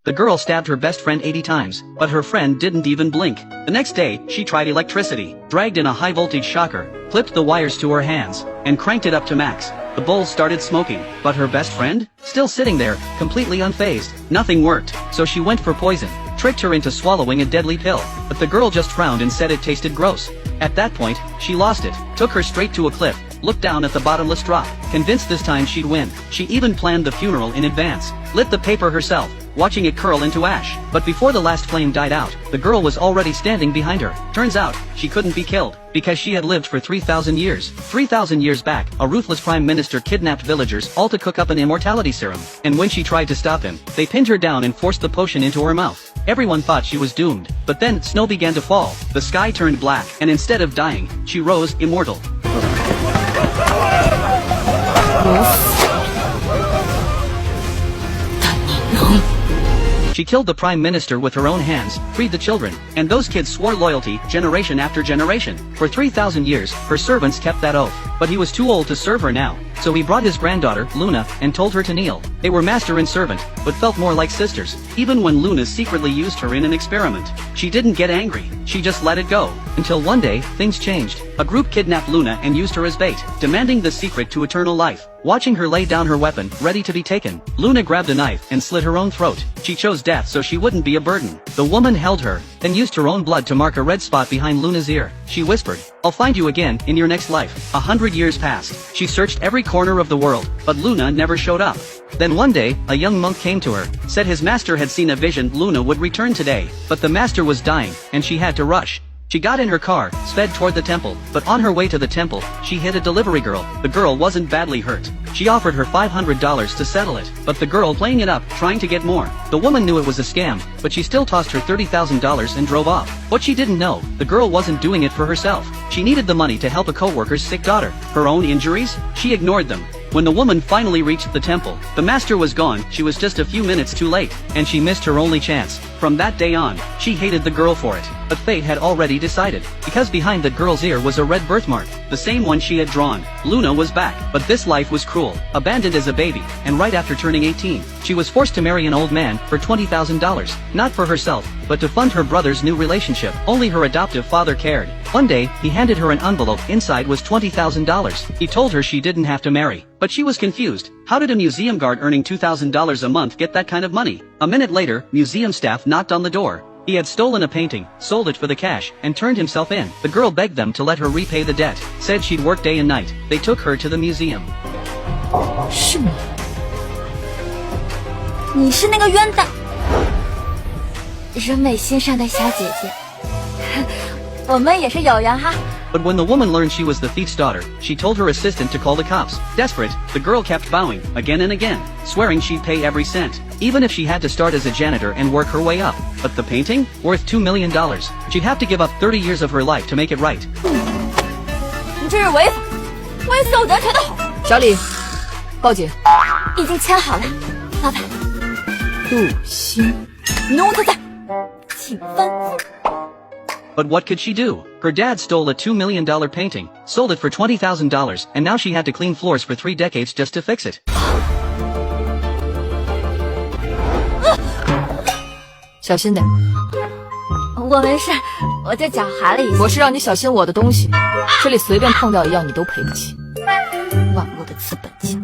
The girl stabbed her best friend 80 times, but her friend didn't even blink. The next day, she tried electricity, dragged in a high-voltage shocker, clipped the wires to her hands, and cranked it up to max. The bowl started smoking, but her best friend? Still sitting there, completely unfazed. Nothing worked, so she went for poison, tricked her into swallowing a deadly pill, but the girl just frowned and said it tasted gross. At that point, she lost it, took her straight to a cliff, looked down at the bottomless drop, convinced this time she'd win. She even planned the funeral in advance, lit the paper herself, watching it curl into ash. But before the last flame died out, the girl was already standing behind her. Turns out, she couldn't be killed, because she had lived for 3,000 years. 3,000 years back, a ruthless prime minister kidnapped villagers all to cook up an immortality serum, and when she tried to stop him, they pinned her down and forced the potion into her mouth. Everyone thought she was doomed, but then snow began to fall, the sky turned black, and instead of dying, she rose immortal. She killed the prime minister with her own hands, freed the children, and those kids swore loyalty generation after generation. For 3,000 years, her servants kept that oath, but he was too old to serve her now. So he brought his granddaughter, Luna, and told her to kneel. They were master and servant, but felt more like sisters. Even when Luna secretly used her in an experiment, she didn't get angry, she just let it go. Until one day, things changed. A group kidnapped Luna and used her as bait, demanding the secret to eternal life. Watching her lay down her weapon, ready to be taken, Luna grabbed a knife and slit her own throat. She chose death so she wouldn't be a burden. The woman held her, then used her own blood to mark a red spot behind Luna's ear. She whispered, "I'll find you again, in your next life." 100 years passed. She searched every corner of the world, but Luna never showed up. Then one day, a young monk came to her, said his master had seen a vision Luna would return today, but the master was dying, and she had to rush. She got in her car, sped toward the temple, but on her way to the temple, she hit a delivery girl. The girl wasn't badly hurt. She offered her $500 to settle it, but the girl playing it up, trying to get more. The woman knew it was a scam, but she still tossed her $30,000 and drove off. What she didn't know, the girl wasn't doing it for herself. She needed the money to help a co-worker's sick daughter. Her own injuries? She ignored them. When the woman finally reached the temple, the master was gone. She was just a few minutes too late, and she missed her only chance. From that day on, she hated the girl for it. But fate had already decided, because behind the girl's ear was a red birthmark, the same one she had drawn. Luna was back, but this life was cruel. Abandoned as a baby, and right after turning 18, she was forced to marry an old man for $20,000. Not for herself, but to fund her brother's new relationship. Only her adoptive father cared. One day, he handed her an envelope. Inside was $20,000. He told her she didn't have to marry. But she was confused. How did a museum guard earning $2,000 a month get that kind of money? A minute later, museum staff knocked on the door. He had stolen a painting, sold it for the cash, and turned himself in. The girl begged them to let her repay the debt, said she'd work day and night. They took her to the museum. 是你？你是那个冤大人美心善的小姐姐，我们也是有缘哈。 But when the woman learned she was the thief's daughter, she told her assistant to call the cops. Desperate, the girl kept bowing, again and again, swearing she'd pay every cent, even if she had to start as a janitor and work her way up. But the painting? Worth $2 million. She'd have to give up 30 years of her life to make it right. 你这是违法，威胁我得谁的好？小李，报警。已经签好了，老板。陆星，奴才在，请分。 But what could she do? Her dad stole a $2 million painting, sold it for $20,000, and now she had to clean floors for 3 decades just to fix it. 小心点。我没事，我就脚滑了一下。我是让你小心我的东西，这里随便碰掉一样你都赔不起。网络的资本家。